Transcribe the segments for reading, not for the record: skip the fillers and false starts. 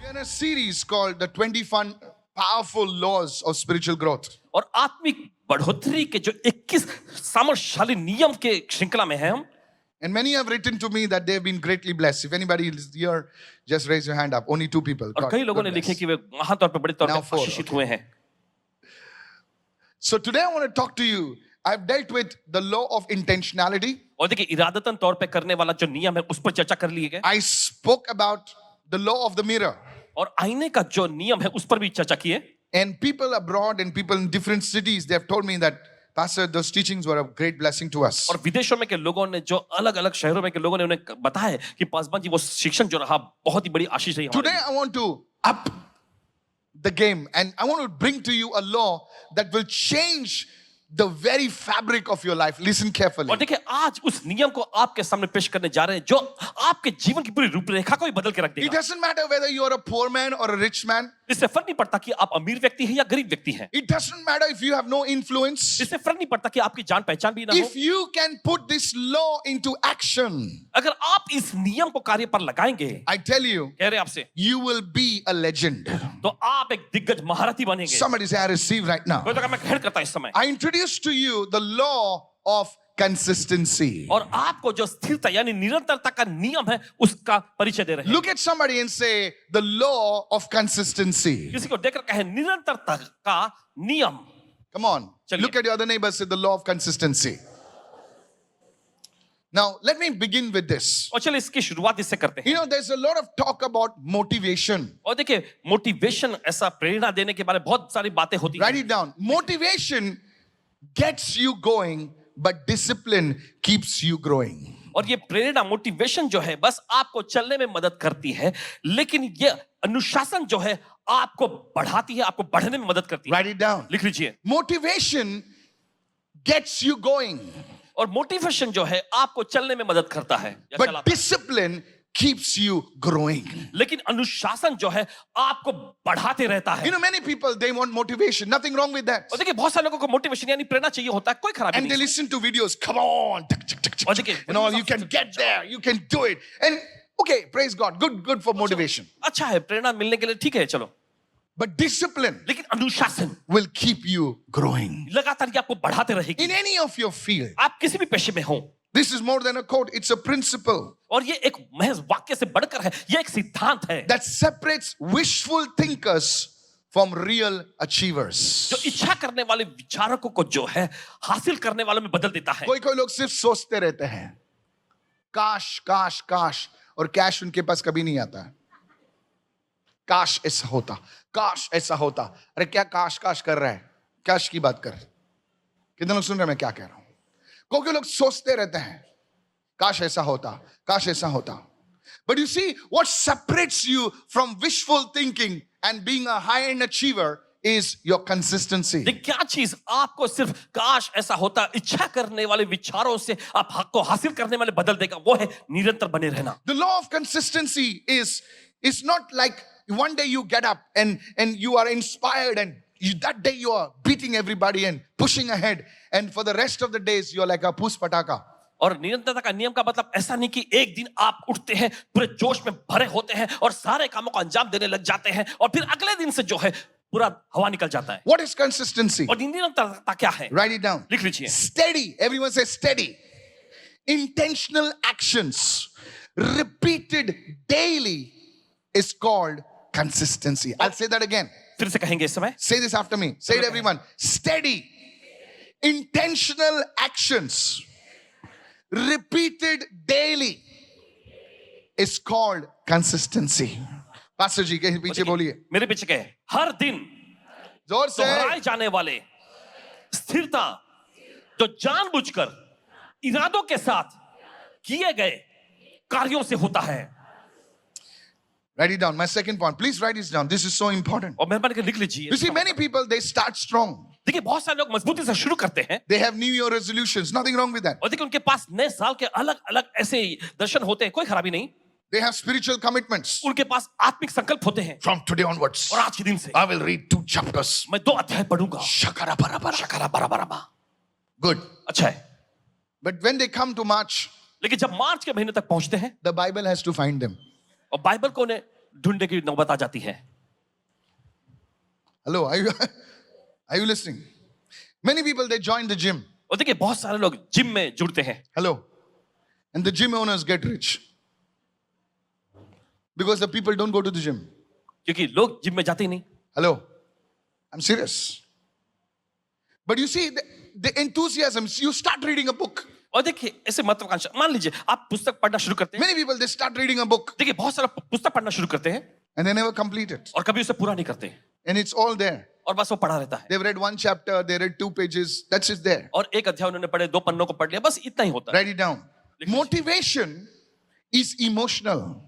in a series called the 21 Powerful Laws of Spiritual Growth. और आत्मिक बढ़ोतरी के जो 21 सामर्थ्यशाली नियम के श्रृंखला में हैं हम. And many have written to me that they've been greatly blessed. If anybody is here, just raise your hand up. Only 2 people. और कई लोगों ने लिखे कि वे महान तौर पे बड़े तौर Now पे 4, आशीषित हुए हैं. So today I want to talk to you. I've dealt with the law of intentionality. और देखिए इरादतन तौर पे करने वाला जो नियम है उस पर चर्चा कर ली गई. I spoke about the law of the mirror. और आईने का जो नियम है उस पर भी चर्चा की है. And people abroad and people in different cities, they have told me that, Pastor, those teachings were a great blessing to us. और विदेशों में के लोगों ने जो अलग-अलग शहरों में के लोगों ने उन्हें बताया कि पासवान जी वो शिक्षण जो रहा बहुत ही बड़ी आशीष रही हमारे Today I want to up the game and I want to bring to you a law that will change the very fabric of your life. Listen carefully. और देखिए आज उस नियम को आपके सामने पेश करने जा रहे हैं जो आपके जीवन की पूरी रूपरेखा को ही बदल के रख It देगा. doesn't matter whether you are a poor man or a rich man. इससे फर्क नहीं पड़ता कि आप अमीर व्यक्ति हैं या गरीब व्यक्ति हैं. It doesn't matter if you have no influence. इससे फर्क नहीं पड़ता कि आपकी जान पहचान भी ना हो. If you can put this law into action, अगर आप इस नियम को कार्य पर लगाएंगे, I tell you, कह रहे हैं आपसे, you will be a legend. तो आप एक दिग्गज महारथी बनेंगे. Somebody say, I receive right now. कोई तो कहा मैं ग्रहण करता इस समय. I introduce to you the law of consistency. और आपको जो स्थिरता यानी निरंतरता का नियम है उसका परिचय दे रहे हैं. Look at somebody and say, the law of consistency. किसी को देखकर कहे निरंतरता का नियम. Come on. चलिए. Look at your other neighbor, say the law of consistency. Now, let me begin with this. और चलिए इसकी शुरुआत इससे करते हैं. You know, there's a lot of talk about motivation. और देखिए मोटिवेशन ऐसा प्रेरणा देने के बारे में बहुत सारी बातें होती Write हैं. it down. Motivation gets you going, but discipline keeps you growing. और ये प्रेरणा मोटिवेशन जो है बस आपको चलने में मदद करती है, लेकिन ये अनुशासन जो है आपको बढ़ाती है, आपको बढ़ने में मदद करती है. Write it down. लिख लीजिए. Motivation gets you going, और मोटिवेशन जो है आपको चलने में मदद करता है या but चलाता है. discipline keeps you growing. लेकिन अनुशासन जो है आपको बढ़ाते रहता है. You know, many people, they want motivation. Nothing wrong with that. और देखिए बहुत सारे लोगों को मोटिवेशन यानी प्रेरणा चाहिए होता है, कोई खराबी And they नहीं. listen to videos. Come on. और देखिए You know, you can get there. You can do it. And okay, praise God. Good for motivation. अच्छा है प्रेरणा मिलने के लिए, ठीक है चलो. But discipline लेकिन अनुशासन will keep you growing. लगातार ये आपको बढ़ाते रहेगी. In any of your field. आप किसी भी पेशे में हो. This is more than a quote. It's a principle और ये एक महज वाक्य से बढ़कर है, ये एक सिद्धांत है that separates wishful thinkers from real achievers. जो इच्छा करने वाले विचारकों को जो है हासिल करने वालों में बदल देता है. कोई लोग सिर्फ सोचते रहते हैं, काश काश काश, और कैश उनके पास कभी नहीं आता है. काश ऐसा होता, काश ऐसा होता. अरे क्या काश काश कर रहा है? कैश की बात कर. कितने लोग सुन रहे हैं मैं क्या कह रहा हूं? कोई लोग सोचते रहते हैं, काश ऐसा होता, काश ऐसा होता. But you see, what separates you from wishful thinking and being a high-end achiever is your consistency. ये क्या चीज आपको सिर्फ काश ऐसा होता इच्छा करने वाले विचारों से आप हक को हासिल करने वाले बदल देगा, वो है निरंतर बने रहना. The law of consistency is not like one day you get up and you are inspired and that day you are beating everybody and pushing ahead, and for the rest of the days you are like a pus pataka. और निरंतरता का नियम का मतलब ऐसा नहीं कि एक दिन आप उठते हैं पूरे जोश में भरे होते हैं और सारे कामों को अंजाम देने लग जाते हैं और फिर अगले दिन से जो है पूरा हवा निकल जाता है. What is consistency? और निरंतरता क्या है? Write it down. लिख लीजिए. Steady. Everyone say steady. Intentional actions repeated daily is called consistency. I'll say that again. फिर से कहेंगे इस समय. Say this after me. Say it, everyone. Steady. Intentional actions repeated daily is called consistency. Pastor जी के पीछे बोलिए. मेरे पीछे कहे हर दिन जोर से. दोहराए जाने वाले स्थिरता जो जानबूझकर इरादों के साथ किए गए कार्यों से होता है. Write it down. My second point. Please write this down. This is so important. और मेहरबानी करके लिख लीजिए. You see, many people, they start strong. देखिए बहुत सारे लोग मजबूती से शुरू करते हैं. They have New Year resolutions. Nothing wrong with that. और देखिए उनके पास नए साल के अलग अलग ऐसे दर्शन होते हैं, कोई खराबी नहीं. They have spiritual commitments. उनके पास आत्मिक संकल्प होते हैं. From today onwards, और आज के दिन से I will read 2 chapters. मैं 2 अध्याय पढ़ूंगा. Shakara bara bara. शकरा Barabar. Good. अच्छा है. But when they come to March, लेकिन जब मार्च के महीने तक पहुंचते हैं the Bible has to find them. और बाइबल को उन्हें ढूंढने की नौबत आ जाती है। Hello, are you listening? Many people, they join the gym. और देखिए बहुत सारे लोग जिम में जुड़ते हैं Hello. And the gym owners get rich. Because the people don't go to the gym. क्योंकि लोग जिम में जाते ही नहीं। Hello. I'm serious. But you see, the enthusiasm, you start reading a book. और देखिए ऐसे महत्वाकांक्षा, मान लीजिए आप पुस्तक पढ़ना शुरू करते हैं। Many people, they start reading a book देखिए बहुत सारा पुस्तक पढ़ना शुरू करते हैं and they never complete it. और कभी उसे पूरा नहीं करते And it's all there. और बस वो पढ़ा रहता है। They've read one chapter, they read 2 pages, that's it there. और एक अध्याय उन्होंने पढ़े, 2 पन्नों को पढ़ लिया, बस इतना ही होता है। Write it down. Motivation is emotional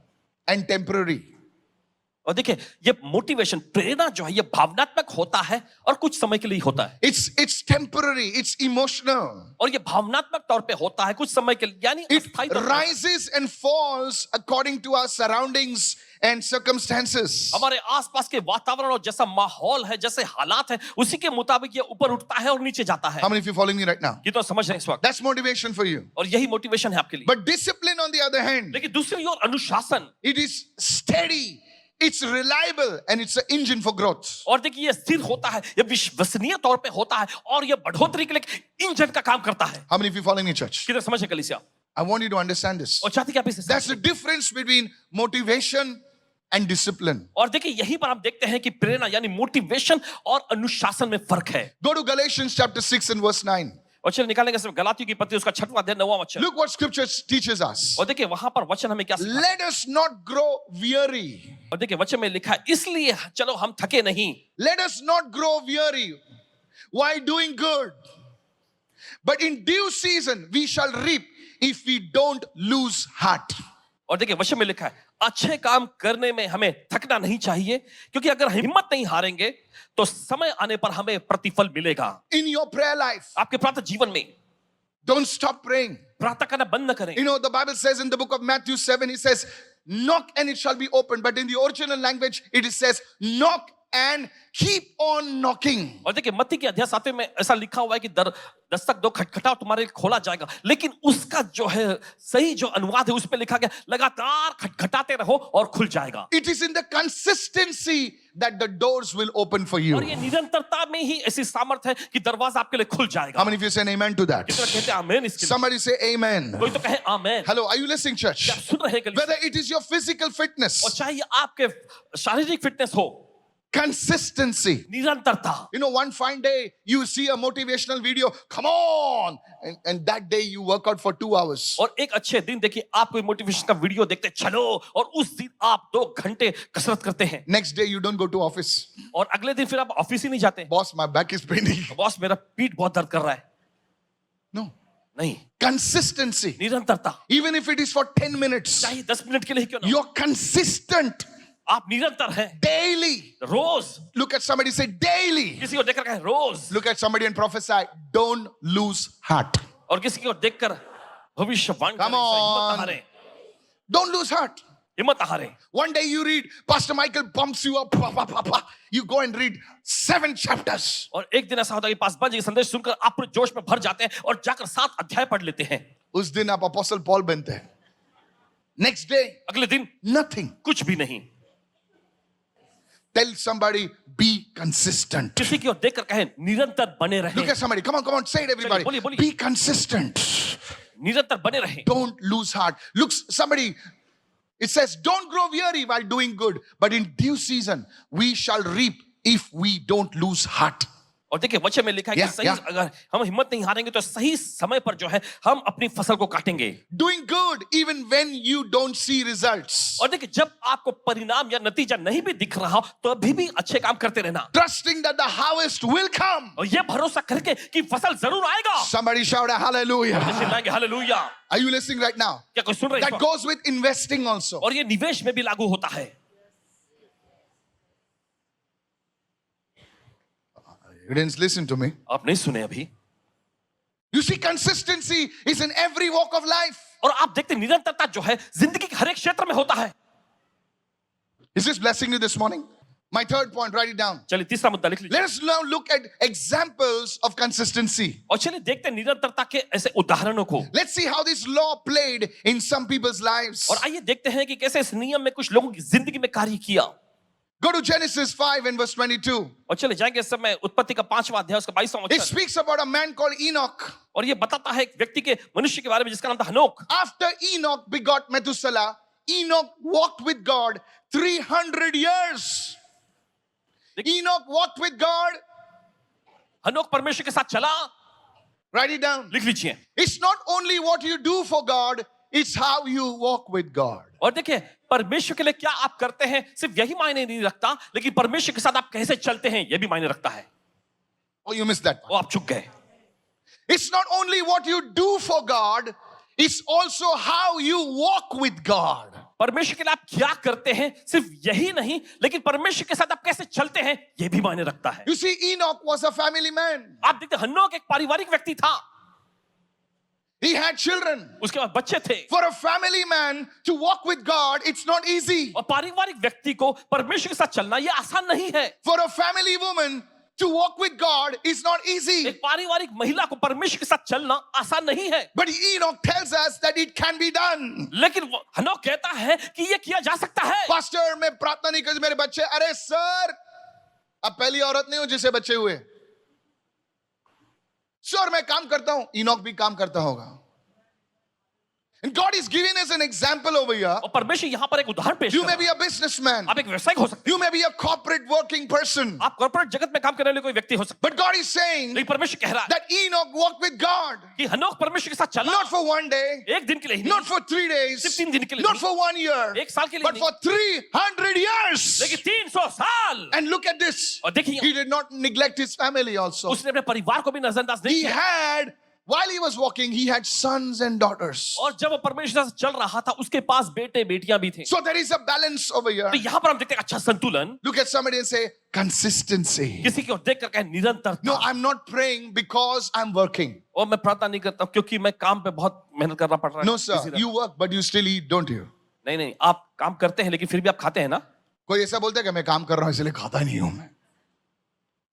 and temporary. और देखिए ये मोटिवेशन, प्रेरणा जो है ये भावनात्मक होता है और कुछ समय के लिए होता है। It's temporary, it's emotional. और ये भावनात्मक तौर पे होता है कुछ समय के लिए, यानी It अस्थायी तौर पे। rises and falls according to our surroundings and circumstances. हमारे आसपास के वातावरण और जैसा माहौल है, जैसे हालात है, उसी के मुताबिक ये ऊपर उठता है और नीचे जाता है। How many of you following me right now? ये तो समझ रहे हैं इस वक्त। That's motivation for you. और यही मोटिवेशन है आपके लिए। But discipline, on the other hand, लेकिन दूसरी ओर अनुशासन, it is steady, it's reliable, and it's an engine for growth. और देखिए ये स्थिर होता है, ये विश्वसनीय तौर पे होता है और ये बढ़ोतरी के लिए इंजन का काम करता है। How many of you following me, church? किधर समझ है कलीसिया? I want you to understand this. और चाहते कि आप इसे That's the समझें। difference between motivation and discipline. और देखिए यहीं पर आप देखते हैं कि प्रेरणा यानी मोटिवेशन और अनुशासन में फर्क है। Go to Galatians chapter 6 and verse 9. और चलिए निकालेंगे सिर्फ गलातियों की पत्री उसका 6वां अध्याय 9वां वचन। Look what scripture teaches us. और देखिए वहां पर वचन हमें क्या सिखाता है? Let us not grow weary. और देखिए वचन में लिखा है इसलिए चलो हम थके नहीं। Let us not grow weary while doing good. But in due season we shall reap if we don't lose heart. और देखिए वचन में लिखा है अच्छे काम करने में हमें थकना नहीं चाहिए, क्योंकि अगर हिम्मत नहीं हारेंगे तो समय आने पर हमें प्रतिफल मिलेगा। In your prayer life, आपके प्रातः जीवन में don't stop praying. प्रार्थना करना बंद न करें। You know, the Bible says in the book of Matthew 7, it says, knock and it shall be opened. But in the original language, it says, knock and keep on knocking. और देखिए मत्ती के अध्याय 7 में ऐसा लिखा हुआ है कि दस्तक दो, खटखटाओ, तुम्हारे लिए खोला जाएगा। लेकिन उसका जो है सही जो अनुवाद है उस पे लिखा गया लगातार खटखटाते रहो और खुल जाएगा। It is in the consistency that the doors will open for you. और ये निरंतरता में ही ऐसी सामर्थ है कि दरवाजा आपके लिए खुल जाएगा। How many of you say amen to that? कितना कहते हैं आमेन इसके लिए? Somebody say amen. कोई तो कहे आमेन। Hello, are you listening, church? क्या आप सुन रहे हैं कलीसिया? Whether it is your physical और fitness, चाहे ये आपके शारीरिक फिटनेस हो, consistency. निरंतरता। You know, one fine day you see a motivational video, come on, and that day you work out for 2 hours. और एक अच्छे दिन देखिए आप कोई मोटिवेशन का वीडियो देखते चलो और उस दिन आप 2 घंटे कसरत करते हैं Next day you don't go to office. और अगले दिन फिर आप ऑफिस ही नहीं जाते। Boss, my back is paining. Boss मेरा पीठ बहुत दर्द कर रहा है। No. नहीं, Consistency. निरंतरता। Even if it is for 10 minutes, चाहे 10 मिनट के लिए क्यों ना, you're consistent आप निरंतर हैं। daily. Rose Look at somebody, say daily. किसी को देखकर कहे रोज, Look at somebody and prophesy, don't lose heart. और किसी को देखकर भविष्यवाणी Come करें, हिम्मत on. हारे, Don't lose heart. हिम्मत हारे। One day you read, Pastor Michael pumps you up. Pa, pa, pa, pa. You go and read 7 chapters. और एक दिन ऐसा होता है कि पासवान जी के संदेश सुनकर आप पूरे जोश में भर जाते हैं और जाकर 7 अध्याय पढ़ लेते हैं। उस दिन आप अपोस्टल पॉल बनते हैं। Next day, अगले दिन nothing. कुछ भी नहीं। Tell somebody, be consistent. किसी की ओर देखकर कहे निरंतर बने Look रहें, at somebody. Come on, say it, everybody. बोलिए, बोलिए। Be consistent. निरंतर बने रहें। Don't lose heart. Look, somebody, it says, don't grow weary while doing good, but in due season, we shall reap if we don't lose heart. और देखिए वचन में लिखा है कि Yeah, सही yeah. अगर हम हिम्मत नहीं हारेंगे तो सही समय पर जो है हम अपनी फसल को काटेंगे। Doing good even when you don't see results. और देखिए जब आपको परिणाम या नतीजा नहीं भी दिख रहा हो तो अभी भी अच्छे काम करते रहना Trusting that the harvest will come. और ये भरोसा करके कि फसल जरूर आएगा। Somebody shout a hallelujah. चिल्लाएंगे hallelujah. Are you listening right now? क्या कोई सुन रहे That हैं? goes with investing also. और ये निवेश में भी लागू होता है। You didn't listen to me. आप नहीं सुने अभी। You see, consistency is in every walk of life. और आप देखते निरंतरता जो है जिंदगी के हर एक क्षेत्र में होता है। Is this blessing you this morning? My third point, write it down. चलिए तीसरा मुद्दा लिख लीजिए Let us now look at examples of consistency. और चलिए देखते हैं निरंतरता के ऐसे उदाहरणों को Let's see how this law played in some people's lives. और आइए देखते हैं कि कैसे इस नियम में कुछ लोगों की जिंदगी में कार्य किया Go to Genesis 5 and verse 22. और चले जाएंगे इस समय उत्पत्ति का 5वां अध्याय उसका 22वां It वचन speaks about a man called Enoch. और ये बताता है एक व्यक्ति के मनुष्य के बारे में जिसका नाम था हनोक After Enoch begot Methuselah, Enoch walked with God 300 years. Enoch walked with God. हनोक परमेश्वर के साथ चला Write it down. लिख लीजिए It's not only what you do for God, it's how you walk with God. और देखिए परमेश्वर के लिए क्या आप करते हैं सिर्फ यही मायने नहीं रखता लेकिन परमेश्वर के साथ आप कैसे चलते हैं यह भी मायने रखता है Oh, you missed that part. वो आप चुक गए It's not only what you do for God, it's also how you walk with God. परमेश्वर के लिए आप क्या करते हैं सिर्फ यही नहीं लेकिन परमेश्वर के साथ आप कैसे चलते हैं यह भी मायने रखता है You see, Enoch was a family man. आप देखते हैं हनोक एक पारिवारिक व्यक्ति था He had children. उसके बाद बच्चे थे For a family man to walk with God, it's not easy. और पारिवारिक व्यक्ति को परमेश्वर के साथ चलना यह आसान नहीं है For a family woman to walk with God is not easy. एक पारिवारिक महिला को परमेश्वर के साथ चलना आसान नहीं है But Enoch tells us that it can be done. लेकिन वो हनोक कहता है कि यह किया जा सकता है Pastor, मैं प्रार्थना नहीं करती मेरे बच्चे. अरे सर, अब पहली औरत नहीं हूं जिसे बच्चे हुए. सर, मैं काम करता हूं. Enoch भी काम करता होगा. And God is giving us an example over here. और परमेश्वर यहाँ पर एक उदाहरण पेश You कर may रहा be a businessman. है। आप एक व्यवसायिक हो सकते You may be a corporate working person. हैं आप कॉर्पोरेट जगत में काम करने वाले कोई व्यक्ति हो सकते But God is saying हैं लेकिन परमेश्वर कह रहा है that Enoch walked with God. कि हनोक परमेश्वर के साथ चला Not for one day, एक दिन के लिए ही not नहीं for 3 days, सिर्फ 3 दिन के लिए not नहीं, for 1 year, एक साल के लिए but नहीं for 300 years. लेकिन 300 साल And look at this. और देखिए He did not neglect his family also. उसने अपने परिवार को भी नजरअंदाज नहीं He किया had, while he was walking, he had sons and daughters. और जब वो परमेश्वर से चल रहा था उसके पास बेटे बेटियां भी थे So there is a balance over here. तो यहाँ पर हम देखते हैं अच्छा संतुलन Look at somebody and say, consistency. किसी की ओर देख कर कहे निरंतर No, I'm not praying because I'm working. और मैं प्रार्थना नहीं करता क्योंकि मैं काम पे बहुत मेहनत करना पड़ रहा है No, sir. You work, but you still eat, don't you? नहीं नहीं आप काम करते हैं लेकिन फिर भी आप खाते हैं ना कोई ऐसा बोलता है कि मैं काम कर रहा हूं इसलिए खाता नहीं हूं मैं.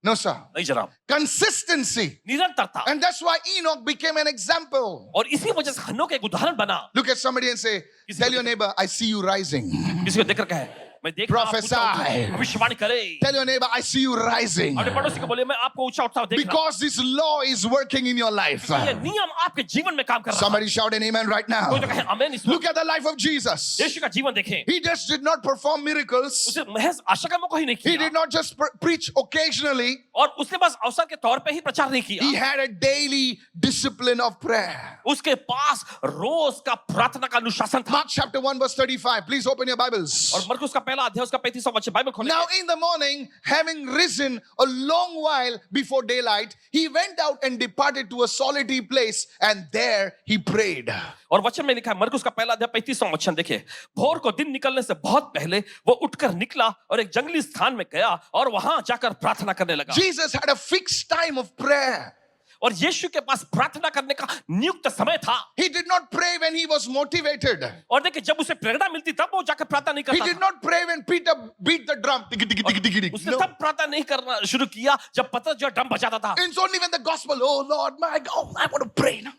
No, sir. नहीं जनाब Consistency. निरंतरता And that's why Enoch became an example. और इसी वजह से हनोक एक उदाहरण बना Look at somebody and say, tell your neighbor, I see you rising. किसी को देखकर कहे मैं देख रहा हूं, आप ऊंचा Prophesy. उठो, भविष्यवाणी करे Tell your neighbor, I see you rising. अपने पड़ोसी को बोले मैं आपको ऊंचा उठता हुआ देख रहा हूं Because this law is working in your life. ये नियम आपके जीवन में काम कर रहा है Somebody shout an amen right now. कोई तो कहे आमीन इस Look at the life of Jesus. यीशु का जीवन देखें He just did not perform miracles. उसे महज आशा कर्मों को ही नहीं He किया did not just preach occasionally. और उसने बस अवसर के तौर पे ही प्रचार नहीं He किया had a daily discipline of prayer. उसके पास रोज का प्रार्थना का अनुशासन था Mark chapter 1 verse 35. Please open your Bibles. और मरकुस का पहला अध्याय उसका 35वां वचन बाइबल खोलें Now in the morning, having risen a long while before daylight, he went out and departed to a solitary place, and there he prayed. और वचन में लिखा है मरकुस का पहला अध्याय 35वां वचन देखिए भोर को दिन निकलने से बहुत पहले वो उठकर निकला और एक जंगली स्थान में गया और वहां जाकर प्रार्थना करने लगा Jesus had a fixed time of prayer. और यीशु के पास प्रार्थना करने का नियुक्त समय था He did not pray when he was motivated. और देखिए जब उसे प्रेरणा मिलती तब वो जाकर प्रार्थना नहीं He करता did था not pray when Peter beat the drum. Tiki, tiki, tiki, tiki, tiki. उसने No. तब प्रार्थना नहीं करना शुरू किया जब पतरस जो ड्रम बजाता था It's only when the gospel, oh Lord, my God, I want to pray now.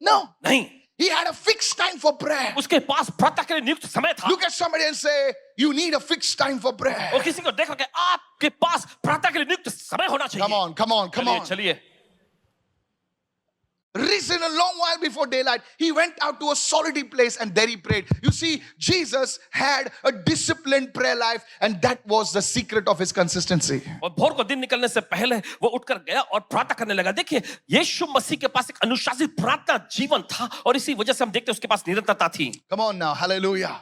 No. नहीं He had a fixed time for prayer. उसके पास प्रार्थना के लिए नियुक्त समय था Look at somebody and say, you need a fixed time for prayer. और किसी को देख करके आपके पास प्रार्थना के लिए नियुक्त समय होना चाहिए Come on, come on, come चलिए on. चलिए Risen a long while before daylight, he went out to a solitary place and there he prayed. You see, Jesus had a disciplined prayer life, and that was the secret of his consistency. और भोर को दिन निकलने से पहले वो उठकर गया और प्रार्थना करने लगा देखिए यीशु मसीह के पास एक अनुशासित प्रार्थना जीवन था और इसी वजह से हम देखते हैं उसके पास निरंतरता थी Come on now, hallelujah.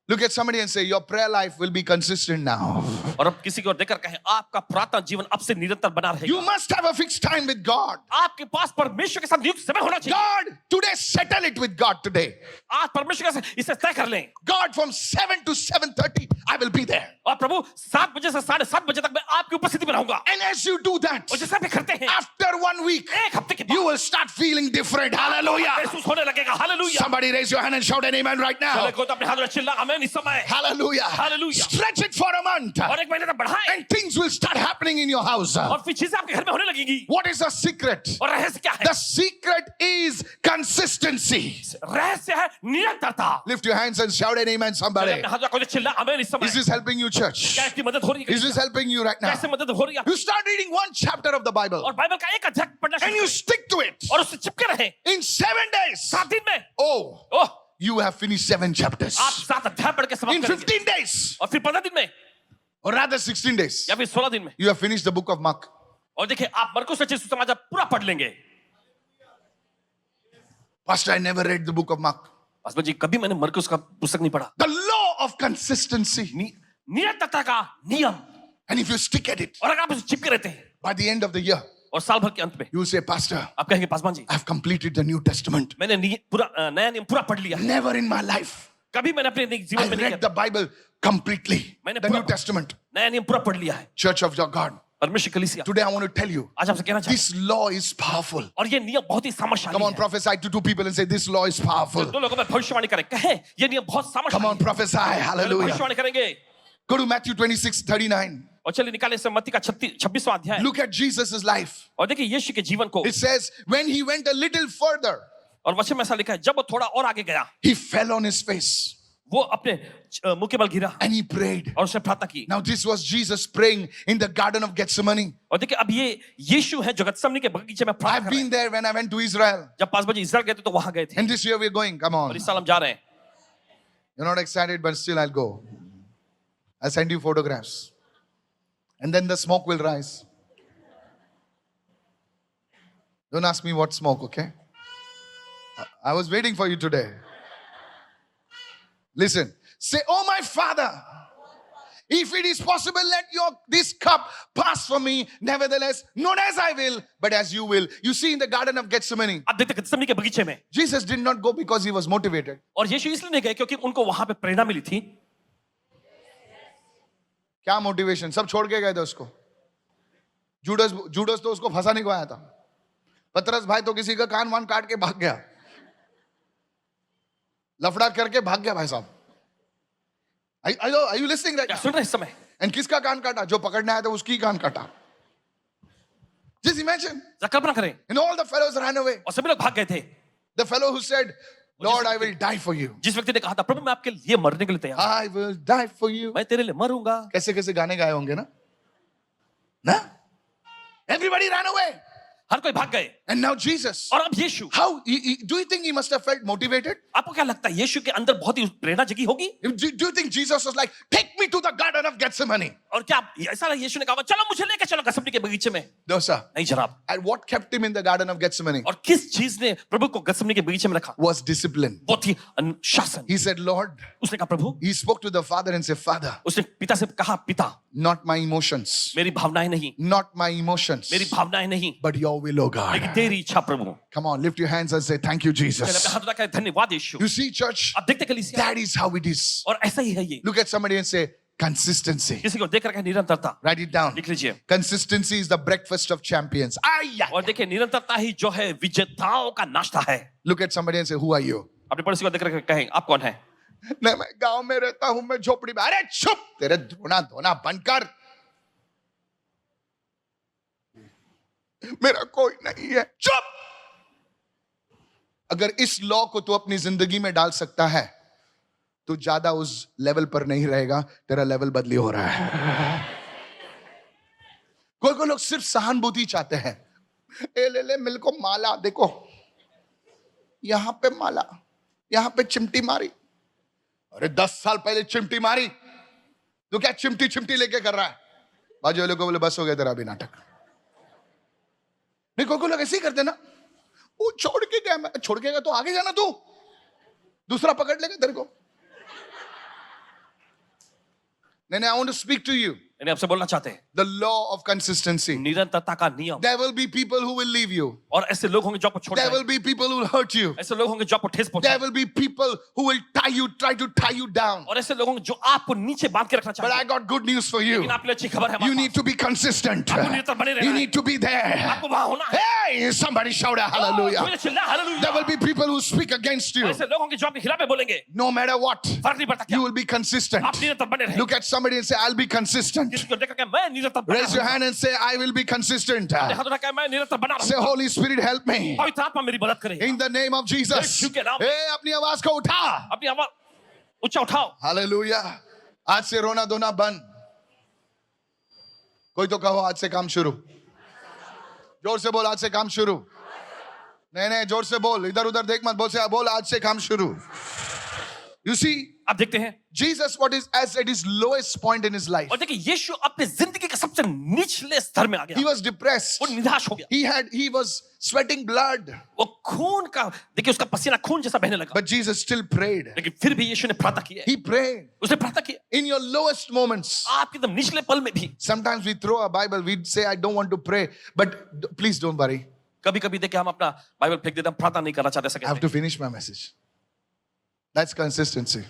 Look at somebody and say, your prayer life will be consistent now. और अब किसी को देखकर कहें आपका प्रार्थना जीवन अब से निरंतर बना रहेगा You must have a fixed time with God. आपके पास परमेश्वर के साथ नियुक्त समय होना चाहिए God, today settle it with God today. आज परमेश्वर के साथ इसे तय कर लें God, from 7 to 7:30, I will be there. और प्रभु 7 बजे से 7:30 बजे तक मैं आपकी उपस्थिति में रहूंगा And as you do that, और जैसा भी करते हैं after 1 week, एक हफ्ते के बाद you will start feeling different. Hallelujah. महसूस होने लगेगा hallelujah Somebody raise your hand and shout an amen right now. चलो कोई तो अपने हाथ में चिल्ला आमीन आमेन इस समय Hallelujah. Hallelujah. Stretch it for a month. और एक महीने तक बढ़ाएं And things will start happening in your house. और फिर चीजें आपके घर में होने लगेंगी What is the secret? और रहस्य क्या है The secret is consistency. रहस्य है निरंतरता Lift your hands and shout an amen, somebody. अपने हाथ को चिल्ला आमेन इस समय Is this helping you, church? क्या इसकी मदद हो रही है Is this helping you right now? कैसे मदद हो रही है You start reading one chapter of the Bible और बाइबल का एक अध्याय पढ़ना and शुरू you करें stick to it. और उससे चिपके रहें In 7 days, 7 दिन में oh, oh you have finished 7 chapters. आप 7 अध्याय पढ़ के In समाप्त करेंगे 15 days, और फिर 15 दिन में or rather 16 days, या फिर 16 दिन में you have finished the book of Mark. और देखिए आप मरकुस रचित सुसमाचार पूरा पढ़ लेंगे Pastor, I never read the book of Mark. Paswan ji कभी मैंने मरकुस का पुस्तक नहीं पढ़ा The law of consistency. निरंतरता का नियम And if you stick at it, और अगर आप उसे चिपके रहते हैं by the end of the year, और साल भर के अंत में you will say, Pastor, आप कहेंगे Paswan ji I've completed the New Testament. मैंने पूरा नया नियम पूरा पढ़ लिया Never in my life कभी मैंने अपने जीवन I में नहीं read किया the Bible completely. मैंने The पूरा New Testament. नया नियम पूरा पढ़ लिया है Church of your God. परमेश्वर कलीसिया Today I want to tell you, आज आपसे कहना चाहता this law is powerful. हूं और ये नियम बहुत ही Come सामर्थ्यशाली on, है prophesy to 2 people and say, this law is powerful. दो लोगों में भविष्यवाणी करें कहें ये नियम बहुत Come सामर्थ्यशाली on, prophesy. है Hallelujah. भविष्यवाणी करेंगे Go to Matthew 26:39. और चलिए निकाले से मत्ती का 26वां अध्याय Look at Jesus' life. और देखिए यीशु के जीवन को It says, when he went a little further, और वचन में ऐसा लिखा है जब वो थोड़ा और आगे गया he fell on his face वो अपने मुंह के बल गिरा and he prayed. और उसने प्रार्थना की Now this was Jesus praying in the Garden of Gethsemane. और देखिए अब ये यीशु है जो गतसमनी के बगीचे में प्रार्थना I've कर रहे been हैं there when I went to Israel. जब 5 बजे इस्राएल गए थे तो वहां गए थे And this year we're going. Come और on. इस साल हम जा रहे हैं You're not excited, but still I'll go. I'll send you photographs. And then the smoke will rise. Don't ask me what smoke, okay? I was waiting for you today. Listen. Say, oh my Father, if it is possible, let this cup pass from me. Nevertheless, not as I will, but as you will. You see in the Garden of Gethsemane, आप देखते गतसमनी के बगीचे में Jesus did not go because he was motivated. और यीशु इसलिए नहीं गए क्योंकि उनको वहां पे प्रेरणा मिली थी क्या मोटिवेशन? सब छोड़ के गए थे उसको. जूडस तो उसको फंसाने को आया था. पतरस भाई तो किसी का कान वान काट के भाग गया. लफड़ा करके भाग गया भाई साहब. Are you listening right क्या now? सुन रहे हैं इस समय And किसका कान काटा? जो पकड़ने आया था उसकी कान काटा. Just imagine. जरा कल्पना करें And all the fellows ran away. और सभी लोग भाग गए थे The fellow who said, Lord, I will die for you. जिस व्यक्ति ने कहा था प्रभु मैं आपके लिए मरने के लिए तैयार I will die for you. मैं तेरे लिए मरूंगा कैसे कैसे गाने गाए होंगे ना? ना? Everybody ran away. हर कोई भाग गए And now Jesus. और अब यीशु How? Do you think he must have felt motivated? आपको क्या लगता है यीशु के अंदर बहुत ही प्रेरणा जगी होगी Do you think Jesus was like, take me to the Garden of Gethsemane? और क्या ऐसा यीशु ने कहा चलो मुझे लेके चलो गतसमनी के बगीचे में No, sir. नहीं जनाब And what kept him in the Garden of Gethsemane और किस चीज ने प्रभु को गतसमनी के बगीचे में रखा was discipline. वो थी अनुशासन He said, Lord, उसने कहा प्रभु he spoke to the Father and said, Father, उसने पिता से कहा पिता not my emotions, मेरी भावनाएं नहीं not my emotions, मेरी भावनाएं नहीं but your will, oh लेकिन God. तेरी इच्छा प्रभु Come on, lift your hands and say, thank you, पहले अपने Jesus. हाथ उठाकर धन्यवाद यीशु You see, church, आप देखते कलीसिया that is how it is. और ऐसा ही है ये Look at somebody and say, consistency. किसी को देख रखा है निरंतरता Write it down. लिख लीजिए Consistency is the breakfast of champions. और देखिए निरंतरता ही जो है विजेताओं का नाश्ता है Look at somebody and say, who are you? अपने पड़ोसी को देख रखे कहें आप कौन है नहीं, मैं गांव में रहता हूं, मैं झोपड़ी में. अरे चुप, तेरे धोना धोना बंद कर. मेरा कोई नहीं है. चुप. अगर इस लॉ को तू अपनी जिंदगी में डाल सकता है तो ज्यादा उस लेवल पर नहीं रहेगा. तेरा लेवल बदली हो रहा है. कोई कोई लोग सिर्फ सहानुभूति चाहते हैं. ए ले मिल को माला देखो, यहां पे माला, यहां पे चिमटी मारी. अरे 10 साल पहले चिमटी मारी तो क्या चिमटी चिमटी लेके कर रहा है? बाजू वाले को बोले बस हो गया तेरा अभी नाटक. नहीं, कोई लोग ऐसे ही करते ना. वो छोड़ के गया, मैं छोड़ के गया तो आगे जाना, तू दूसरा पकड़ लेगा तेरे को. नहीं, I want to speak to you. मैंने आपसे बोलना चाहते हैं the law of consistency. निरंतरता का नियम। There will be people who will leave you. और ऐसे लोग होंगे जो आपको छोड़ There will जाएंगे। be people who will hurt you. ऐसे लोग होंगे जो आपको ठेस There पहुंचाएंगे। will be people who will try to tie you down. और ऐसे लोग होंगे जो आपको नीचे बांध के रखना But I चाहेंगे। got good news for you. लेकिन आपके लिए अच्छी खबर है You हमारे need to be consistent. आपको निरंतर बने रहना You है। need to be there. आपको वहां होना है। Hey, somebody shout a hallelujah. कोई चिल्ला hallelujah. There will be people who speak against you. ऐसे लोग होंगे जो आपके खिलाफ में बोलेंगे। No matter what, फर्क नहीं पड़ता क्या। you will be consistent. आप निरंतर बने रहेंगे। Look at somebody and say, I'll be consistent. किसी को देखा क्या मैं निरंतर बना Raise your रहूंगा। hand and say, I will be consistent. हाथ उठा के मैं निरंतर बना Say, रहूंगा। Holy Spirit, help me. पवित्र आत्मा मेरी मदद करे। In the name of Jesus. यीशु के नाम में। Hey, अपनी आवाज को उठा. अपनी आवाज ऊंचा उठाओ। Hallelujah. आज से रोना धोना बंद. कोई तो कहो आज से काम शुरू. जोर से बोल आज से काम शुरू. नहीं जोर से बोल. इधर उधर देख मत. बोल आज से काम शुरू. You see, आप देखते हैं Jesus what is at his lowest point in his life. और देखिए यीशु अपने जिंदगी के सबसे निचले स्तर में आ गया। He was depressed. वो निराश हो गया। He was sweating blood. वो खून का देखिए उसका पसीना खून जैसा बहने लगा। But Jesus still prayed. लेकिन फिर भी यीशु ने प्रार्थना की है। He prayed. उसने प्रार्थना की है। In your lowest moments. आपके एकदम निचले पल में भी। Sometimes we throw a Bible. We say, I don't want to pray. But please don't worry. कभी-कभी देखिए हम अपना बाइबल फेंक देते हैं, हम प्रार्थना नहीं करना चाहते I have to finish my message. That's consistency.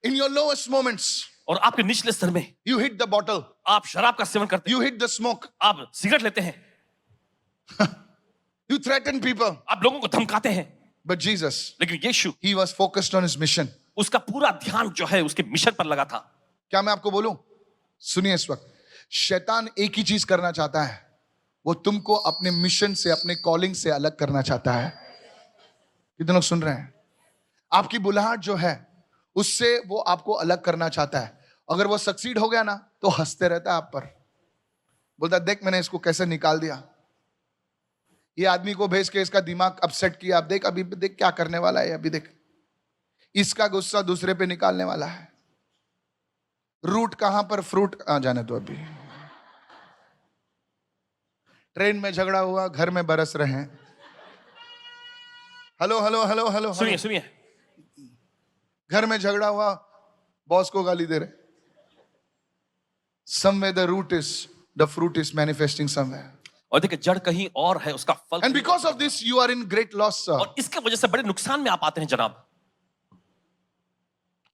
In your lowest moments, और आपके निचले स्तर में you hit the bottle. आप शराब का सेवन करते हैं, You hit the smoke. आप सिगरेट लेते हैं, You threaten people. आप लोगों को धमकाते हैं। But Jesus, लेकिन यीशु he was focused on his mission. उसका पूरा ध्यान जो है उसके मिशन पर लगा था। क्या मैं आपको बोलूं? सुनिए इस वक्त. शैतान एक ही चीज करना चाहता है. वो तुमको अपने मिशन से, अपने कॉलिंग से अलग करना चाहता है. कितने लोग सुन रहे हैं? आपकी बुलाहट जो है उससे वो आपको अलग करना चाहता है. अगर वो सक्सीड हो गया ना तो हंसते रहता है आप पर. बोलता देख मैंने इसको कैसे निकाल दिया. ये आदमी को भेज के इसका दिमाग अपसेट किया. अब देख अभी देख क्या करने वाला है. अभी देख इसका गुस्सा दूसरे पे निकालने वाला है. रूट कहां पर फ्रूट आ जाने दो. अभी ट्रेन में झगड़ा हुआ, घर में बरस रहे हैं. Hello hello hello hello. सुनिए सुनिए, घर में झगड़ा हुआ, बॉस को गाली दे रहे. Somewhere the root is, the fruit is manifesting somewhere. और देखिए जड़ कहीं और है, उसका फल। And because of this you are in great loss, sir. और इसके वजह से बड़े नुकसान में आप आते हैं जनाब।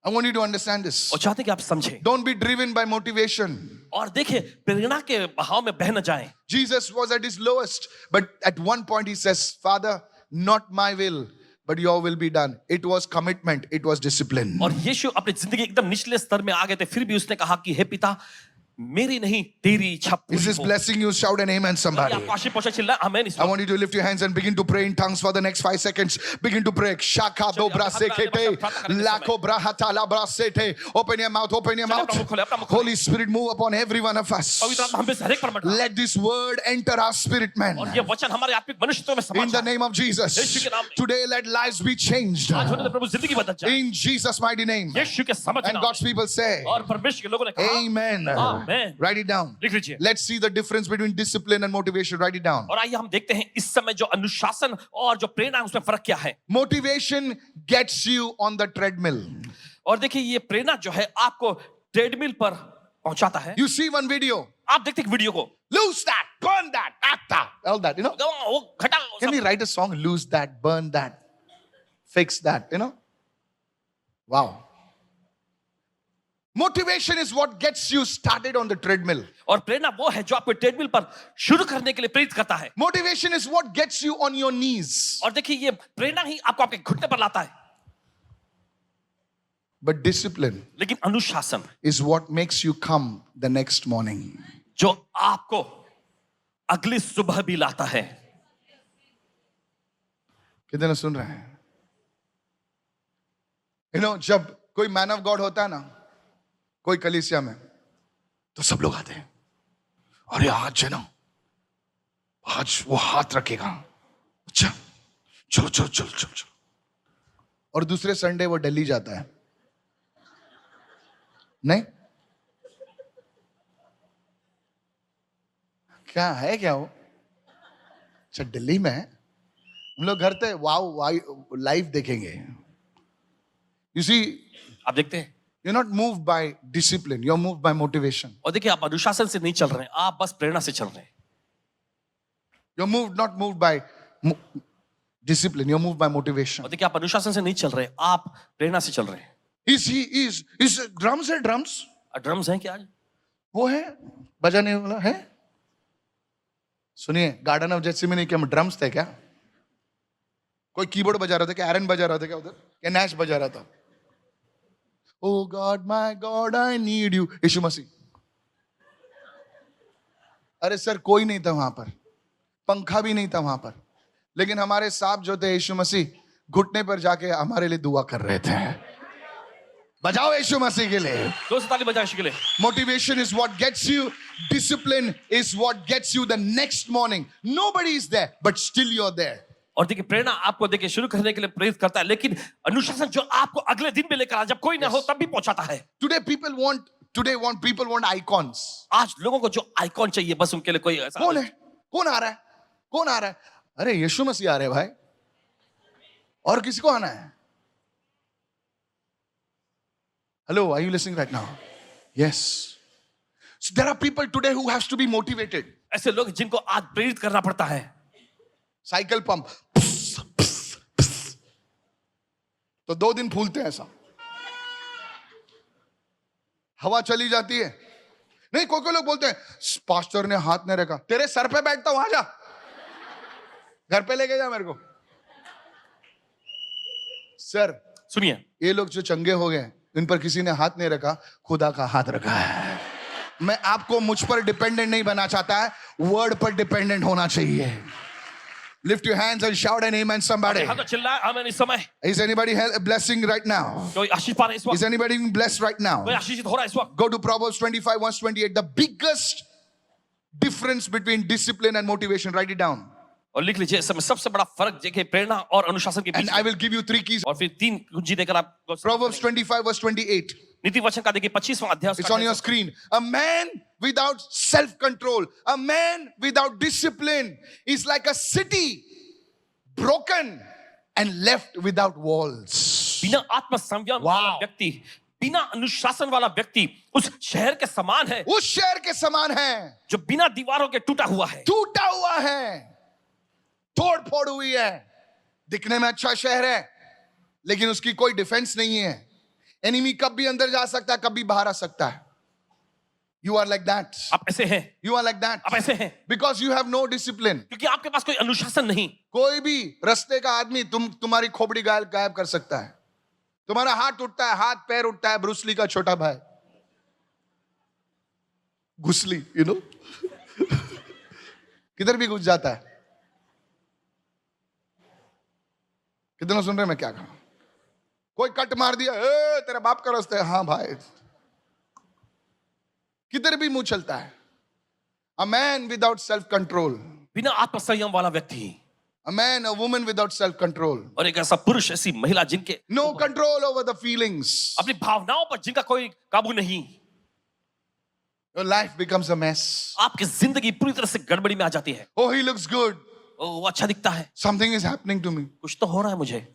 I want you to understand this. और चाहते कि आप समझें। Don't be driven by motivation. और देखिए प्रेरणा के बहाव में बह न जाएं। Jesus was at his lowest, but at one point he says, Father, not my will, but your will be done. It was commitment, it was discipline. और यीशु अपनी जिंदगी एकदम निचले स्तर में आ गए थे, फिर भी उसने कहा कि हे पिता, मेरी नहीं तेरी इच्छा Is पूरी this हो। blessing you? Shout an amen, somebody. आपको आशीष पहुंचे, चिल्ला आमीन इस I वक्त। want you to lift your hands and begin to pray in tongues for the next 5 seconds. Begin to pray. Shaka dobra sekete, lako brahata la brasete. Open your mouth, open your mouth. Holy Spirit, move upon every one of us. पवित्र आत्मा हम पे से हर एक पर मंडरा। Let this word enter our spirit, man. और ये वचन हमारे आत्मिक मनुष्यों में समा In the जाए। name of Jesus. यीशु के नाम में। Today, let lives be changed. आज होने दे प्रभु जिंदगी बदल जाए। In Jesus' mighty name. यीशु के समझ And नाम God's में। people say, और परमेश्वर के लोगों ने कहा Amen. Amen. Write it down. लिख लीजिए। Let's see the difference between discipline and motivation. Write it down. और आइए हम देखते हैं इस समय जो अनुशासन और जो प्रेरणा है उसमें फर्क क्या है। Motivation gets you on the treadmill. और देखिए ये प्रेरणा जो है आपको ट्रेडमिल पर पहुंचाता है। You see one video. आप देखते हैं वीडियो को, Lose that, burn that, act that, all that, you know. वो घटा Can we write a song? Lose that, burn that, fix that, you know. Wow. Motivation is what gets you started on the treadmill. और प्रेरणा वो है जो आपको treadmill पर शुरू करने के लिए प्रेरित करता है। Motivation is what gets you on your knees. और देखिए ये प्रेरणा ही आपको आपके घुटने पर लाता है। But discipline लेकिन अनुशासन is what makes you come the next morning. जो आपको अगली सुबह भी लाता है। कितने सुन रहे हैं? You know, जब कोई मैन ऑफ गॉड होता है ना, कोई कलीसिया में, तो सब लोग आते हैं। अरे आज है ना, आज वो हाथ रखेगा। अच्छा, चलो चलो चलो चलो चलो। और दूसरे संडे वो दिल्ली जाता है। नहीं, क्या है क्या वो? अच्छा दिल्ली में है। हम लोग घर पे वाव लाइव देखेंगे। You see, आप देखते हैं You're not moved by discipline, you're moved by motivation. और देखिए आप अनुशासन से नहीं चल रहे हैं, आप बस प्रेरणा से चल रहे हैं. You're not moved by discipline, you're moved by motivation. और देखिए आप अनुशासन से नहीं चल रहे हैं, आप प्रेरणा से चल रहे हैं. Is drums है drums? ड्रम्स हैं क्या आज? वो है बजाने वाला है. सुनिए, गार्डन ऑफ जेथसेमनी के हम ड्रम्स थे क्या? कोई कीबोर्ड बजा रहा था क्या? एरन बजा रहा था क्या उधर? क्या नैश बजा रहा था? Oh God, my God, I need you. यीशु मसीह. अरे सर कोई नहीं था वहां पर, पंखा भी नहीं था वहां पर, लेकिन हमारे साहब जो थे यीशु मसीह घुटने पर जाके हमारे लिए दुआ कर रहे थे. बजाओ यीशु मसीह के लिए. दो से ताली बजाओ यीशु के लिए. Motivation is what gets you. Discipline is what gets you the next morning. Nobody is there, but still you're there. और देखिए प्रेरणा आपको देखिए शुरू करने के लिए प्रेरित करता है, लेकिन अनुशासन जो आपको अगले दिन भी लेकर आ जब कोई ना हो तब भी पहुंचाता है. Today people want icons. आज लोगों को जो आइकॉन चाहिए, बस उनके लिए कोई ऐसा. कौन है? कौन आ रहा है? कौन आ रहा है? अरे यीशु मसीह आ रहे हैं भाई. और किसी को आना है? Hello, are you listening right now? Yes. So there are people today who has to be motivated. ऐसे लोग जिनको आज प्रेरित करना पड़ता है. Cycle pump. तो 2 दिन फूलते हैं ऐसा. हवा चली जाती है. नहीं, कोई लोग बोलते हैं पास्टर ने हाथ नहीं रखा. तेरे सर पे बैठता हूं, आ जा, घर पे लेके जा मेरे को. सर सुनिए, ये लोग जो चंगे हो गए, इन पर किसी ने हाथ नहीं रखा, खुदा का हाथ रखा है. मैं आपको मुझ पर डिपेंडेंट नहीं बनना चाहता है, वर्ड पर डिपेंडेंट होना चाहिए. Lift your hands and shout an amen somebody. हाथ चिल्लाए आमीन इस समय. Is anybody a blessing right now? कोई आशीष पा रहा है इस वक्त? Is anybody being blessed right now? कोई आशीषित हो रहा है इस वक्त? Go to Proverbs 25 verse 28. The biggest difference between discipline and motivation. Write it down. और लिख लीजिए, इस समय सबसे बड़ा फर्क देखिए प्रेरणा और अनुशासन के And बीच I में. will give you 3 keys. और फिर 3 कुंजी देकर आपको Proverbs 25 verse 28. नीति वचन का देखिए 25वां अध्याय. It's on your screen. A man without self-control, a man without discipline is like a city broken and left without walls. बिना आत्म संयम वाला Wow. व्यक्ति, बिना अनुशासन वाला व्यक्ति उस शहर के समान है उस शहर के समान है जो बिना दीवारों के टूटा हुआ है. टूटा हुआ है, तोड़ फोड़ हुई है. दिखने में अच्छा शहर है, लेकिन उसकी कोई डिफेंस नहीं है. एनिमी कब भी अंदर जा सकता है, कब भी बाहर आ सकता है. You are like that. आप ऐसे हैं, You are like that. आप ऐसे हैं Because you have no discipline. क्योंकि आपके पास कोई अनुशासन नहीं. कोई भी रास्ते का आदमी तुम्हारी खोपड़ी गायब कर सकता है. तुम्हारा हाथ उठता है, हाथ पैर उठता है. ब्रूसली का छोटा भाई घुसली, किधर भी घुस जाता है. कितना सुन रहे मैं क्या कहा? कोई कट मार दिया, तेरा बाप का रास्ता है. हाँ भाई, किधर भी मुंह चलता है. A man without self-control, बिना आत्म संयम वाला व्यक्ति, a woman without self-control, और एक ऐसा पुरुष, ऐसी महिला जिनके no control over the feelings. अपनी भावनाओं पर जिनका कोई काबू नहीं. Your life becomes a mess. आपकी जिंदगी पूरी तरह से गड़बड़ी में आ जाती है. Oh, he looks good. वो अच्छा दिखता है, Something is happening to me. कुछ तो हो रहा है मुझे.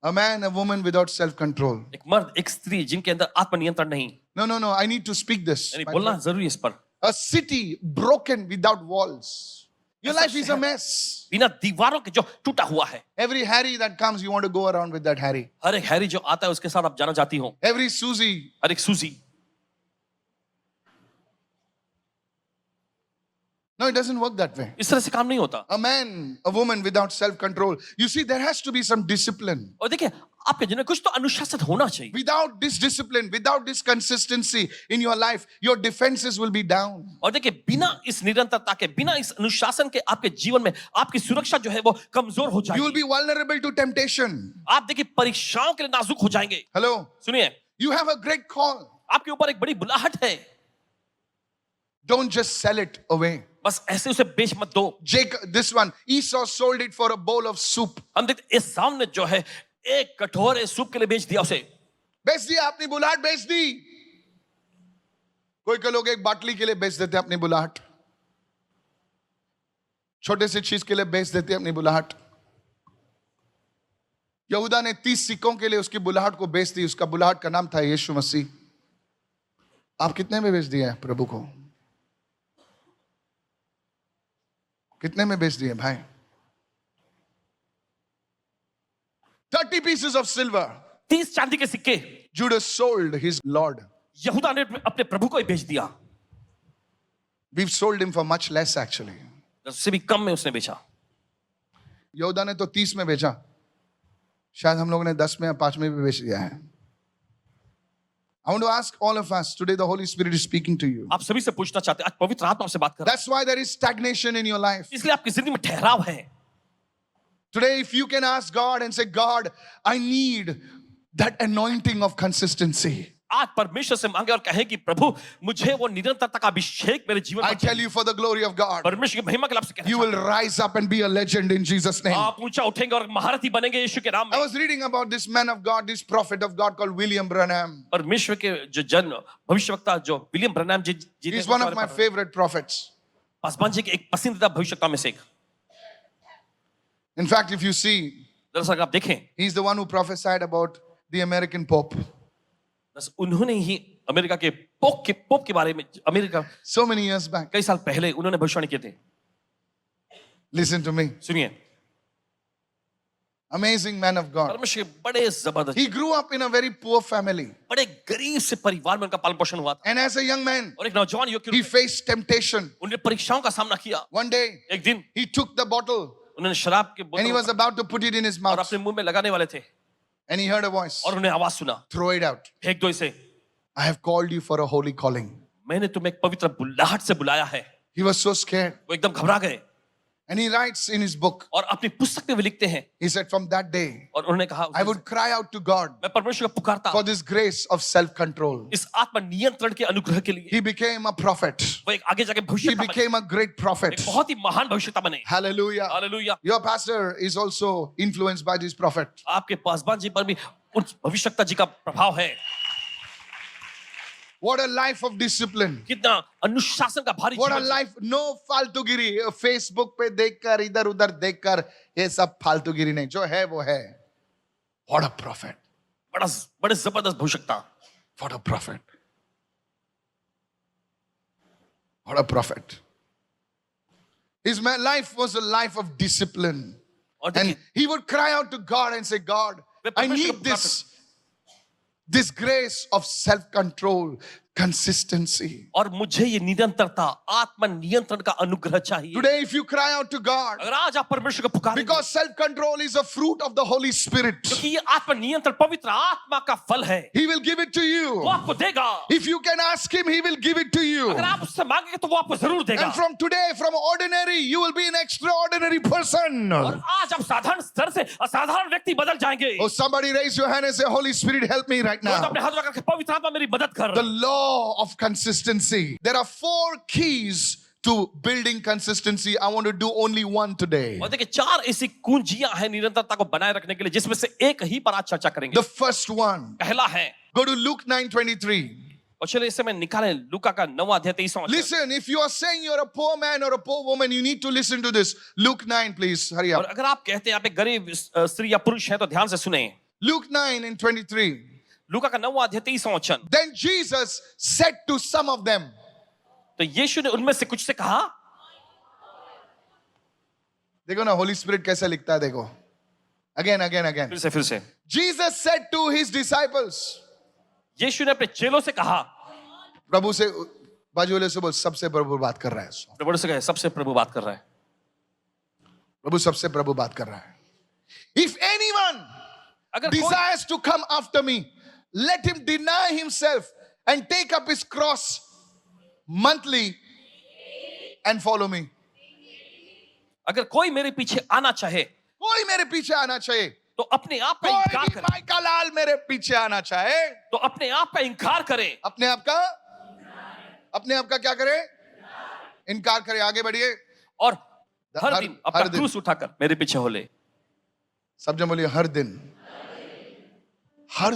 A woman without self-control. एक मर्द, एक स्त्री जिनके अंदर आत्मनियंत्रण नहीं. No. I need to speak this. यानी my बोलना friend. जरूरी है इस पर. A city broken without walls. Your ऐसा life is a शहर mess. बिना दीवारों के जो टूटा हुआ है. Every Harry that comes, you want to go around with that Harry. हर एक हैरी जो आता है उसके साथ आप जाना चाहती हो. Every Susie. हर एक सूजी. No, it doesn't work that way. इस तरह से काम नहीं होता. A woman without self-control. You see, there has to be some discipline. और देखिए आपके जीवन में कुछ तो अनुशासन होना चाहिए. Without this discipline, without this consistency in your life, your defenses will be down. और देखिए बिना इस निरंतरता के, बिना इस अनुशासन के आपके जीवन में आपकी सुरक्षा जो है वो कमजोर हो You will जाएगी. be vulnerable to temptation. आप देखिए परीक्षाओं के लिए नाजुक हो जाएंगे. Hello? सुनिए, You have a great call. आपके ऊपर एक बड़ी बुलाहट है. Don't just sell it away. बस ऐसे उसे बेच मत दो. This one, Esau sold it for a bowl of soup. हम देखते इस सामने जो है एक कटोरे सूप के लिए बेच दिया उसे. बेच दिया, अपनी बुलाहट बेच दी. कोई लोग एक बाटली के लिए बेच देते अपनी बुलाहट. छोटे से चीज के लिए बेच देते अपनी बुलाहट. यहूदा ने 30 सिक्कों के लिए उसकी बुलाहट को बेच दी। उसका बुलाहट का नाम था यीशु मसीह। आप कितने में बेच दिए प्रभु को? कितने में बेच दिए भाई? 30 pieces of silver 30 चांदी के सिक्के Judas sold his Lord. यहूदा ने अपने प्रभु को ही बेच दिया। We've sold him for much less actually. उससे भी कम में उसने बेचा। यहूदा ने तो 30 में बेचा, शायद हम लोगों ने 10 में या 5 में भी बेच दिया है। I want to ask all of us today, the Holy Spirit is speaking to you. आप सभी से पूछना चाहते हैं, आज पवित्र आत्मा आपसे बात कर रहा That's why there is stagnation in your life. है, इसलिए आपकी जिंदगी में ठहराव है। Today, if you can ask God and say, God, I need that anointing of consistency. आज परमेश्वर से मांगे और कहें कि प्रभु मुझे वो निरंतरता का अभिषेक मेरे जीवन I में tell चाहिए। you for the glory of God, परमेश्वर की महिमा के लिए आपसे कहना you will rise up and be a legend in Jesus' चाहता हूं, name. आप ऊंचा उठेंगे और महारथी बनेंगे यीशु के नाम I में। was reading about this man of God, this prophet of God called William Branham. परमेश्वर के जो जन भविष्यवक्ता जो William Branham ji ji He's one of my favorite prophets. Paswan ji के एक पसंदीदा भविष्यवक्ता में से एक। In fact, if you see, दरअसल अगर आप देखें, he's the one who prophesied about the American Pope. दरअसल उन्होंने ही अमेरिका के पोप के बारे में, America So many years back. कई साल पहले उन्होंने भविष्यवाणी किए थे। Listen to me. सुनिए, Amazing man of God. परमेश्वर के बड़े जबरदस्त, He grew up in a very poor family. बड़े गरीब से परिवार में उनका पालन पोषण हुआ था And as a young man, और एक नौजवान युवक के he रूप में faced temptation. उन्होंने परीक्षाओं का सामना किया। One day, एक दिन he took the bottle उन्होंने शराब के and he was बोतल about to put it in his और mouth. अपने मुंह में लगाने वाले थे And he heard a voice. और उन्हें आवाज सुना, Throw it out. फेंक दो इसे, I have called you for a holy calling. मैंने तुम्हें एक पवित्र बुलाहट से बुलाया है। He was so scared. वो एकदम घबरा गए And he writes in his book, और अपनी पुस्तक में भी लिखते हैं he said, from that day, और उन्होंने कहा, I would cry out to God मैं परमेश्वर को पुकारता for this grace of self-control. इस आत्म नियंत्रण के अनुग्रह के लिए। He became a prophet. वो एक आगे जाके He भविष्यवक्ता बने, became a great prophet. एक बहुत ही महान भविष्यवक्ता बने। Hallelujah. Hallelujah. Your pastor is also influenced by this prophet. आपके पासवान जी पर भी उस भविष्यवक्ता जी का प्रभाव है। What a life of discipline. कितना अनुशासन का भारी What a जीवन। life. No फालतूगिरी. Facebook पे देखकर इधर उधर देखकर ये सब फालतूगिरी नहीं, जो है वो है. What a prophet. बड़े जबरदस्त भविष्यवक्ता। What a prophet. What a prophet. His life was a life of discipline. और And देखिए, he would cry out to God and say, God, I need this grace of self-control, consistency. और मुझे ये निरंतरता, आत्म नियंत्रण का अनुग्रह चाहिए। Today, if you cry out to God, अगर आज आप परमेश्वर को पुकारेंगे, because self-control is a fruit of the Holy Spirit, क्योंकि ये आत्म नियंत्रण पवित्र आत्मा का फल है, He will give it to वो you. आपको देगा। If you can ask Him, He will give it to you. अगर आप उससे मांगेंगे तो वो आपको जरूर देगा। And from today, from ordinary, you will be an extraordinary person. और आज आप साधारण स्तर से असाधारण व्यक्ति बदल जाएंगे। Oh, somebody raise your hand and say, Holy Spirit, help me right तो now. अपने हाथ उठा करके पवित्र आत्मा मेरी मदद कर। The law of consistency. There are 4 keys to building consistency. I want to do only one today. और देखिए 4 ऐसी कुंजियां हैं निरंतरता को बनाए रखने के लिए, जिसमें से एक ही पर आज चर्चा करेंगे। The first one, पहला है, go to Luke 9:23. और चलिए इसे मैं निकालें लूका का 9वां अध्याय 23वां वचन। Listen, if you are saying you're a poor man or a poor woman, you need to listen to this. Luke 9, please, hurry और up. अगर आप कहते हैं आप एक गरीब स्त्री या पुरुष हैं तो ध्यान से सुने। Luke 9:23. लूका का 9वां अध्याय 23वां वचन। Then Jesus said to some of them, तो यीशु ने उनमें से कुछ से कहा, देखो ना Holy Spirit कैसे लिखता है, देखो. Again. फिर से Jesus said to his disciples, यीशु ने अपने चेलों से कहा, प्रभु से बाजू वाले से बोल, सबसे प्रभु बात कर रहा है. प्रभु से कहे, सबसे प्रभु बात कर रहा है। प्रभु सबसे प्रभु बात कर रहा है. If anyone अगर कोई desires to come after me, let him deny himself and take up his cross monthly and follow me. अगर कोई मेरे पीछे आना चाहे कोई मेरे पीछे आना चाहिए, तो अपने आप का कोई इनकार भी करे, माई का लाल मेरे पीछे आना चाहे, तो अपने आप का इनकार करे, अपने आप का क्या करे? इनकार करे. आगे बढ़िए. और हर हर- दिन अपना हर दिन. क्रूस उठाकर मेरे पीछे हो ले। सब जन बोलिए, हर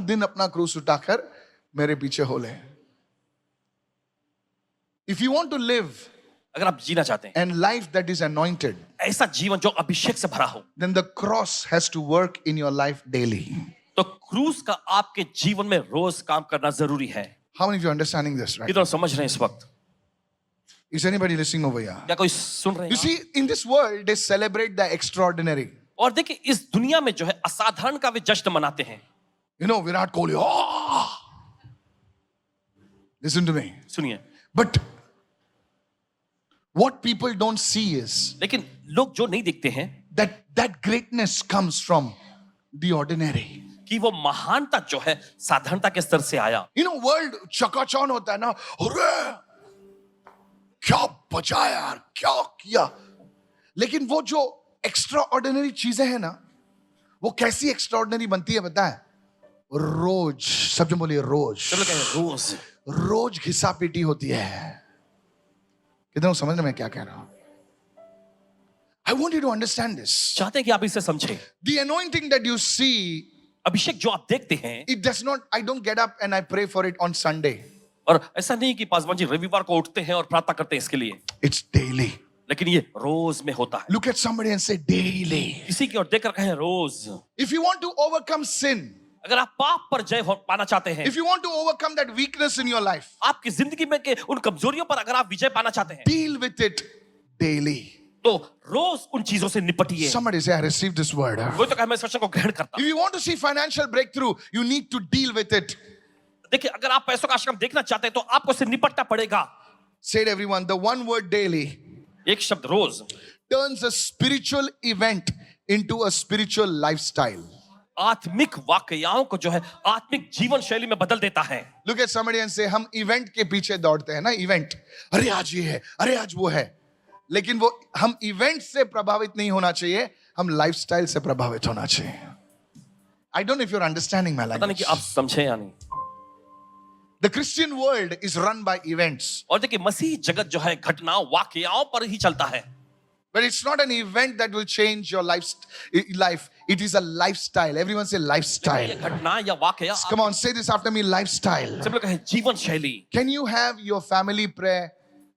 दिन अपना क्रूस उठाकर मेरे पीछे हो ले. If you want to live अगर आप जीना चाहते हैं and life that is anointed, ऐसा जीवन जो अभिषेक से भरा हो, then the cross has to work in your life daily. तो क्रूस का आपके जीवन में रोज काम करना जरूरी है। How many of you are understanding this, right? कितना समझ रहे हैं इस वक्त? Is anybody listening over here? क्या कोई सुन रहे You हैं? see, in this world, they celebrate the extraordinary. और देखिए इस दुनिया में जो है असाधारण का वे जश्न मनाते हैं। You know, Virat Kohli. Oh! Listen to me. सुनिए, But what people don't see is लेकिन लोग जो नहीं देखते हैं that greatness comes from the ordinary. कि वो महानता जो है साधारणता के स्तर से आया। You know, world चकाचौंध होता है ना, अरे क्या बचाया यार, क्या किया, लेकिन वो जो एक्स्ट्रा ऑर्डिनरी चीजें हैं ना, वो कैसी एक्स्ट्रा बनती है पता है? रोज, सब जो बोलिए रोज, चलो कहें रोज। रोज घिसा पीटी होती है। कितना समझने में क्या कह रहा हूं? I want you to understand this. चाहते हैं कि आप इसे समझें। The anointing that you see, अभिषेक जो आप देखते हैं, it does not, I don't get up and I pray for it on Sunday. और ऐसा नहीं कि पासवान जी रविवार को उठते हैं और प्रार्थना करते हैं इसके लिए, It's daily. लेकिन ये रोज में होता है। Look at somebody and say daily. किसी की ओर देखकर कहें रोज। If you want to overcome sin, अगर आप पाप पर जय पाना चाहते हैं, if you want to overcome that weakness in your life, आपकी जिंदगी में के उन कमजोरियों पर अगर आप विजय पाना चाहते हैं, deal with it daily. तो रोज उन चीजों से निपटिए। Somebody say, I received this word. वो तो कहे मैं इस वचन को ग्रहण करता If हूं। you want to see financial breakthrough, you need to deal with it. देखिए अगर आप पैसों का आश्रम देखना चाहते हैं तो आपको उससे निपटना पड़ेगा। Say it, everyone. The one word daily एक शब्द रोज turns a spiritual event into a spiritual lifestyle. आत्मिक वाकयाओं को जो है आत्मिक जीवन शैली में बदल देता है। Look at somebody and say, हम इवेंट के पीछे दौड़ते हैं ना, इवेंट, अरे आज ये है, अरे आज वो है, लेकिन वो हम इवेंट से प्रभावित नहीं होना चाहिए, हम लाइफस्टाइल से प्रभावित होना चाहिए। I don't know if you're understanding my पता नहीं language. कि आप समझे या नहीं। The Christian world is run by events. और देखिए मसीह जगत जो है घटनाओं वाकयाओं पर ही चलता है। But it's not an event that will change your life. It is a lifestyle. Everyone say ये lifestyle. घटना या वाकया, Come on, say this after me, lifestyle. सब लोग कहें जीवन शैली। Can you have your family prayer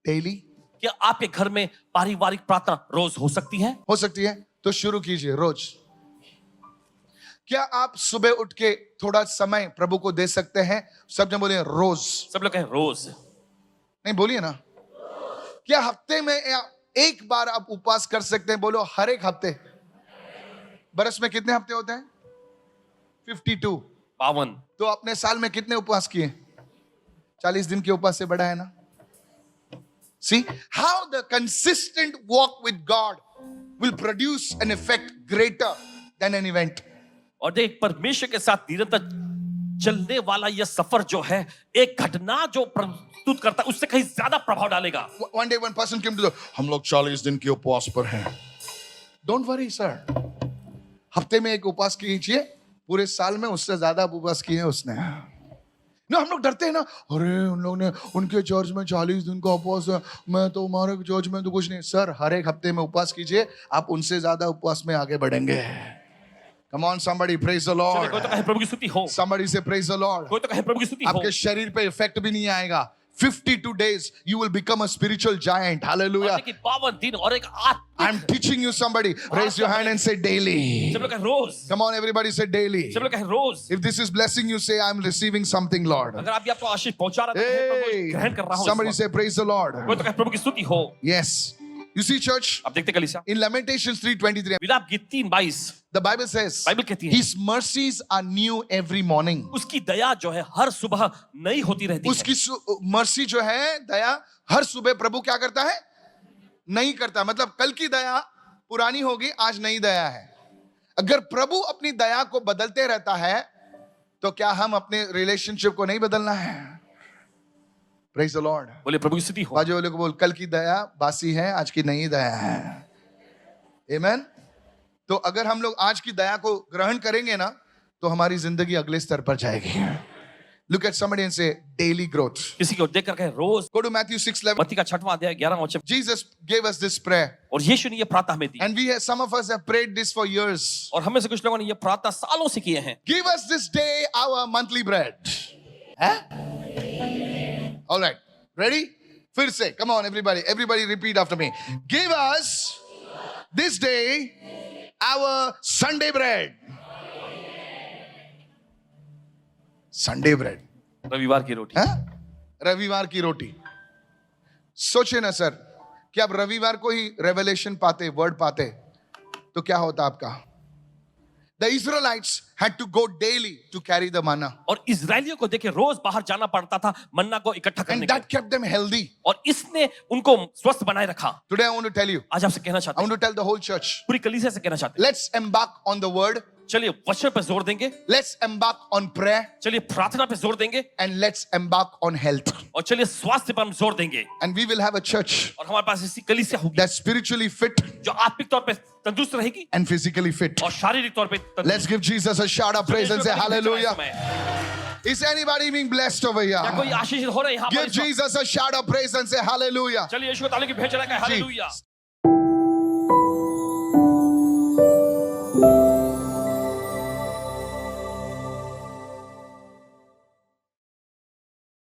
daily? क्या आपके घर में पारिवारिक प्रार्थना रोज हो सकती है? हो सकती है, तो शुरू कीजिए रोज। क्या आप सुबह उठ के थोड़ा समय प्रभु को दे सकते हैं? सब जन बोलिए रोज। सब लोग कहें रोज। नहीं बोलिए ना। क्या हफ्ते में एक बार आप उपवास कर सकते हैं? बोलो हर एक हफ्ते। बरस में कितने हफ्ते होते हैं? 52। 52। तो अपने साल में कितने उपवास किए? 40 दिन के उपवास से बड़ा है ना। See how the consistent walk with God will produce an effect greater than an event. और देख परमेश्वर के साथ निरंतर चलने वाला यह सफर जो है एक घटना जो प्रस्तुत करता है उससे कहीं ज्यादा प्रभाव डालेगा। One day one person came to the, हम लोग 40 दिन के उपवास पर हैं। Don't worry sir, हफ्ते में एक उपवास कीजिए, पूरे साल में उससे ज्यादा उपवास किए उसने। ना हम लोग डरते हैं ना, अरे उन लोग ने उनके चर्च में 40 दिन का उपवास है, मैं तो हमारे चर्च में तो कुछ नहीं। सर हर एक हफ्ते में उपवास कीजिए, आप उनसे ज्यादा उपवास में आगे बढ़ेंगे। Come on somebody, praise the Lord. कोई तो कहे प्रभु की स्तुति हो। Somebody say praise the Lord. कोई तो कहे प्रभु की स्तुति हो। आपके शरीर पे इफेक्ट भी नहीं आएगा। 52 days you will become a spiritual giant. Hallelujah. 52 दिन और एक I'm teaching you somebody. Raise your hand and say daily. सब लोग कहें रोज। Come on everybody say daily. सब लोग कहें रोज। If this is blessing you, say I'm receiving something Lord. अगर आप आपको आशीष पहुंचा रहा है तो ग्रहण कर रहा हूं। Somebody say praise the Lord. कोई तो कहे प्रभु की स्तुति हो। Yes. You see church, आप देखते कलीसिया in Lamentations 3:23 विलाप गीत 3:22 the Bible says बाइबल कहती है His mercies are new every morning. उसकी दया जो है हर सुबह नई होती रहती है। उसकी मर्सी जो है, दया, हर सुबह प्रभु क्या करता है? नहीं करता। मतलब कल की दया पुरानी होगी, आज नई दया है। अगर प्रभु अपनी दया को बदलते रहता है तो क्या हम अपने रिलेशनशिप को नहीं बदलना है? Praise the Lord. बोले प्रभु की स्तुति हो। बाजू वाले को बोल, कल की दया बासी है, आज की नई दया है। Amen. तो अगर हम लोग आज की दया को ग्रहण करेंगे ना, तो हमारी जिंदगी अगले स्तर पर जाएगी। Look at somebody and say daily growth. किसी को देखकर कहे रोज। Go to Matthew 6:11. मत्ती का 6वां अध्याय 11वां वचन। Jesus gave us this prayer, और यीशु ने ये प्रार्थना हमें दी and some of us have prayed this for years. और हमें से कुछ लोगों ने ये प्रार्थना सालों से किए हैं। Give us this day our monthly bread. Huh? All right. Ready? फिर से, come on everybody repeat after me. Give us this day our Sunday bread. Sunday bread. रविवार की रोटी. हाँ? रविवार की रोटी. सोचिए ना सर कि आप रविवार को ही रेवलेशन पाते, वर्ड पाते, तो क्या होता आपका? The Israelites had to go daily to carry the manna. और इजरायलियों को देखे रोज बाहर जाना पड़ता था मन्ना को इकट्ठा करने And के that लिए. kept them healthy. और इसने उनको स्वस्थ बनाए रखा. Today I want to tell you, आज आपसे कहना I चाहते want हैं, to tell the whole church, पूरी कलीसिया से कहना चाहते हैं, let's embark on the word, चलिए वचन पे जोर देंगे, let's embark on prayer, चलिए प्रार्थना पे जोर देंगे, and let's embark on health. और चलिए स्वास्थ्य पर हम जोर देंगे. And we will have a church और हमारे पास ऐसी कलीसिया होगी that's spiritually fit जो आत्मिक तौर पे तंदुरुस्त रहेगी and physically fit. और शारीरिक तौर पे तंदुरुस्त. Let's give Jesus a shout of praise and say hallelujah. Is anybody being blessed over here? क्या कोई आशीषित हो रहे हैं यहाँ Give पर? Jesus a shout of praise and say hallelujah. चलिए यीशु को ताली की भेंट चढ़ाएं, See, हालेलुया.